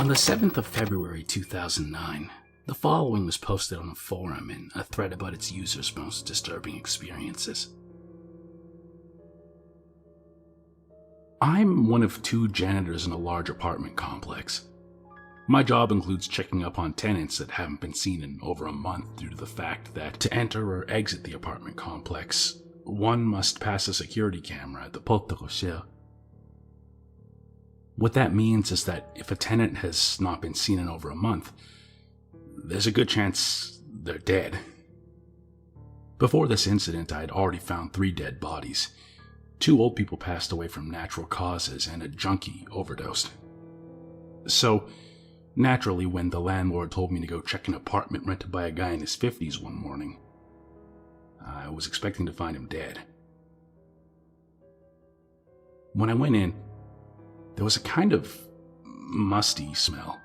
On the 7th of February 2009, the following was posted on a forum in a thread about its users' most disturbing experiences. I'm one of 2 janitors in a large apartment complex. My job includes checking up on tenants that haven't been seen in over a month due to the fact that to enter or exit the apartment complex, one must pass a security camera at the porte cochere. What that means is that if a tenant has not been seen in over a month, there's a good chance they're dead. Before this incident, I had already found 3 dead bodies. 2 old people passed away from natural causes and a junkie overdosed. So, naturally, when the landlord told me to go check an apartment rented by a guy in his 50s one morning, I was expecting to find him dead. When I went in, there was a kind of musty smell.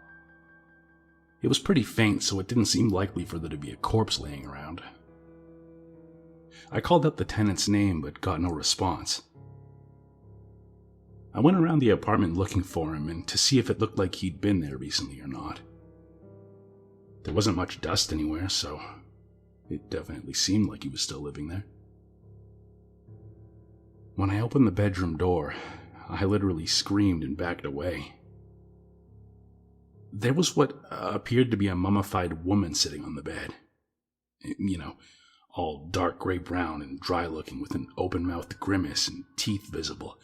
It was pretty faint, so it didn't seem likely for there to be a corpse laying around. I called out the tenant's name, but got no response. I went around the apartment looking for him and to see if it looked like he'd been there recently or not. There wasn't much dust anywhere, so it definitely seemed like he was still living there. When I opened the bedroom door, I literally screamed and backed away. There was what appeared to be a mummified woman sitting on the bed. You know, all dark gray-brown and dry-looking with an open-mouthed grimace and teeth visible,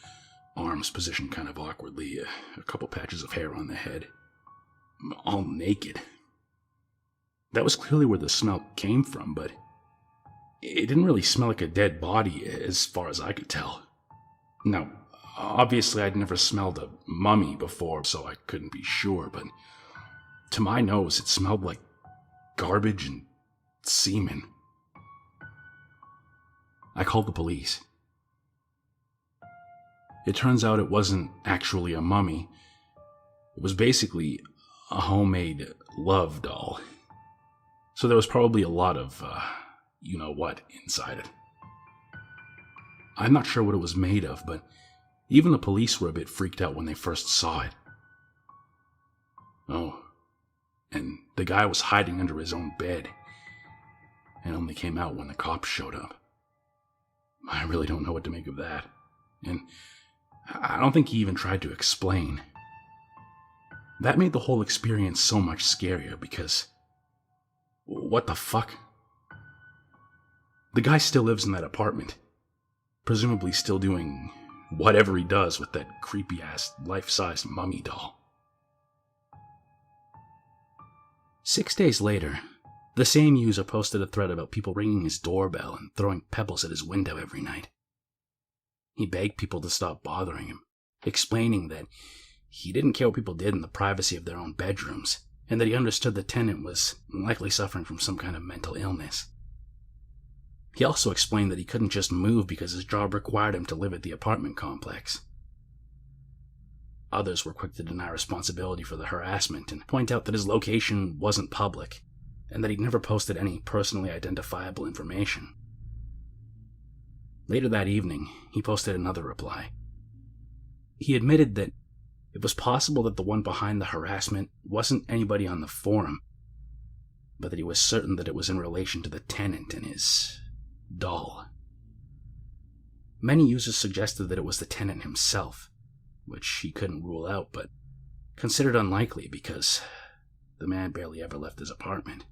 arms positioned kind of awkwardly, a couple patches of hair on the head. All naked. That was clearly where the smell came from, but it didn't really smell like a dead body as far as I could tell. Now, obviously I'd never smelled a mummy before, so I couldn't be sure, but to my nose it smelled like garbage and semen. I called the police. It turns out it wasn't actually a mummy. It was basically a homemade love doll. So there was probably a lot of, you-know-what inside it. I'm not sure what it was made of, but even the police were a bit freaked out when they first saw it. Oh, and the guy was hiding under his own bed, and only came out when the cops showed up. I really don't know what to make of that, and I don't think he even tried to explain. That made the whole experience so much scarier because, what the fuck? The guy still lives in that apartment, presumably still doing whatever he does with that creepy-ass life-sized mummy doll. 6 days later, the same user posted a thread about people ringing his doorbell and throwing pebbles at his window every night. He begged people to stop bothering him, explaining that he didn't care what people did in the privacy of their own bedrooms, and that he understood the tenant was likely suffering from some kind of mental illness. He also explained that he couldn't just move because his job required him to live at the apartment complex. Others were quick to deny responsibility for the harassment and point out that his location wasn't public, and that he'd never posted any personally identifiable information. Later that evening, he posted another reply. He admitted that it was possible that the one behind the harassment wasn't anybody on the forum, but that he was certain that it was in relation to the tenant and his doll. Many users suggested that it was the tenant himself, which he couldn't rule out, but considered unlikely because the man barely ever left his apartment.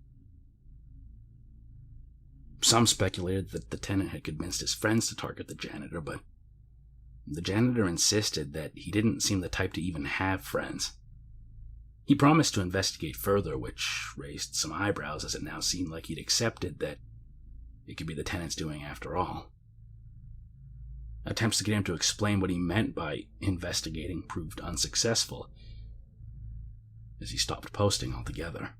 Some speculated that the tenant had convinced his friends to target the janitor, but the janitor insisted that he didn't seem the type to even have friends. He promised to investigate further, which raised some eyebrows as it now seemed like he'd accepted that it could be the tenant's doing after all. Attempts to get him to explain what he meant by investigating proved unsuccessful, as he stopped posting altogether.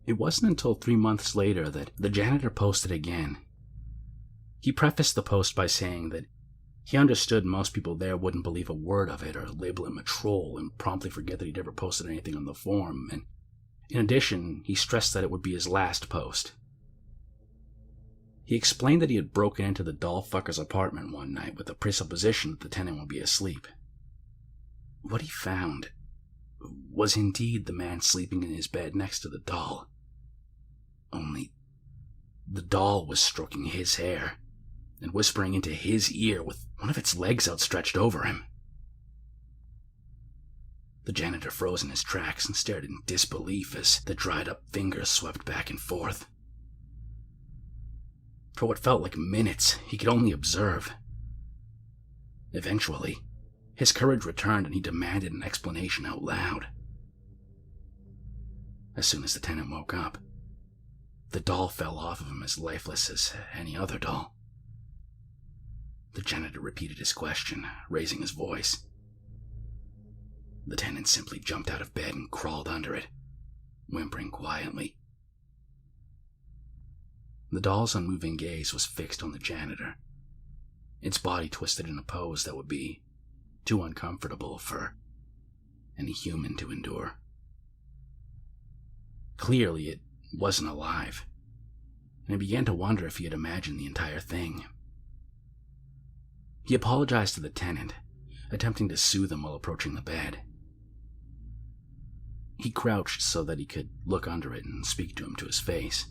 It wasn't until 3 months later that the janitor posted again. He prefaced the post by saying that he understood most people there wouldn't believe a word of it or label him a troll and promptly forget that he'd ever posted anything on the forum, and in addition, he stressed that it would be his last post. He explained that he had broken into the doll fucker's apartment one night with the presupposition that the tenant would be asleep. What he found was indeed the man sleeping in his bed next to the doll. Only the doll was stroking his hair and whispering into his ear with one of its legs outstretched over him. The janitor froze in his tracks and stared in disbelief as the dried-up fingers swept back and forth. For what felt like minutes, he could only observe. Eventually, his courage returned and he demanded an explanation out loud. As soon as the tenant woke up, the doll fell off of him as lifeless as any other doll. The janitor repeated his question, raising his voice. The tenant simply jumped out of bed and crawled under it, whimpering quietly. The doll's unmoving gaze was fixed on the janitor, its body twisted in a pose that would be too uncomfortable for any human to endure. Clearly, it wasn't alive, and he began to wonder if he had imagined the entire thing. He apologized to the tenant, attempting to soothe him while approaching the bed. He crouched so that he could look under it and speak to him to his face.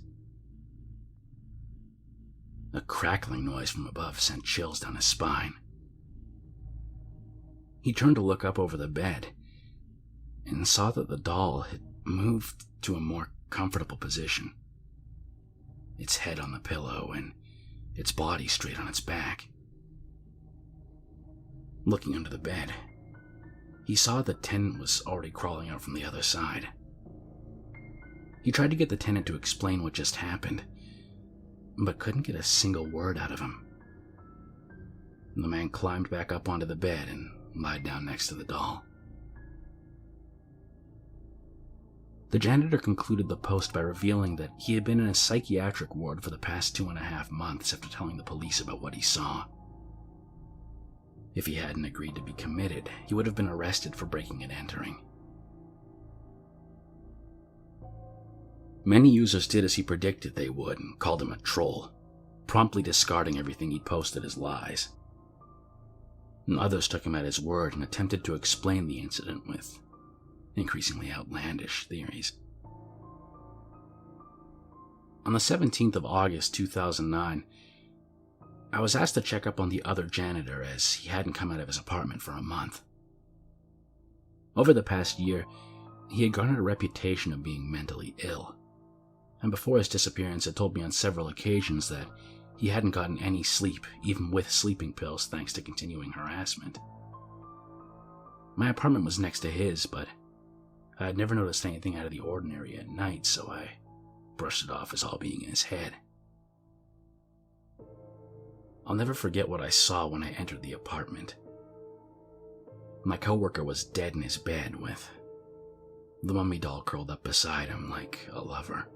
A crackling noise from above sent chills down his spine. He turned to look up over the bed and saw that the doll had moved to a more comfortable position, its head on the pillow and its body straight on its back. Looking under the bed, he saw the tenant was already crawling out from the other side. He tried to get the tenant to explain what just happened, but couldn't get a single word out of him. The man climbed back up onto the bed and lied down next to the doll. The janitor concluded the post by revealing that he had been in a psychiatric ward for the past 2.5 months after telling the police about what he saw. If he hadn't agreed to be committed, he would have been arrested for breaking and entering. Many users did as he predicted they would and called him a troll, promptly discarding everything he'd posted as lies. And others took him at his word and attempted to explain the incident with increasingly outlandish theories. On the 17th of August 2009, I was asked to check up on the other janitor as he hadn't come out of his apartment for a month. Over the past year, he had garnered a reputation of being mentally ill, and before his disappearance had told me on several occasions that he hadn't gotten any sleep, even with sleeping pills, thanks to continuing harassment. My apartment was next to his, but I had never noticed anything out of the ordinary at night, so I brushed it off as all being in his head. I'll never forget what I saw when I entered the apartment. My coworker was dead in his bed with the mummy doll curled up beside him like a lover.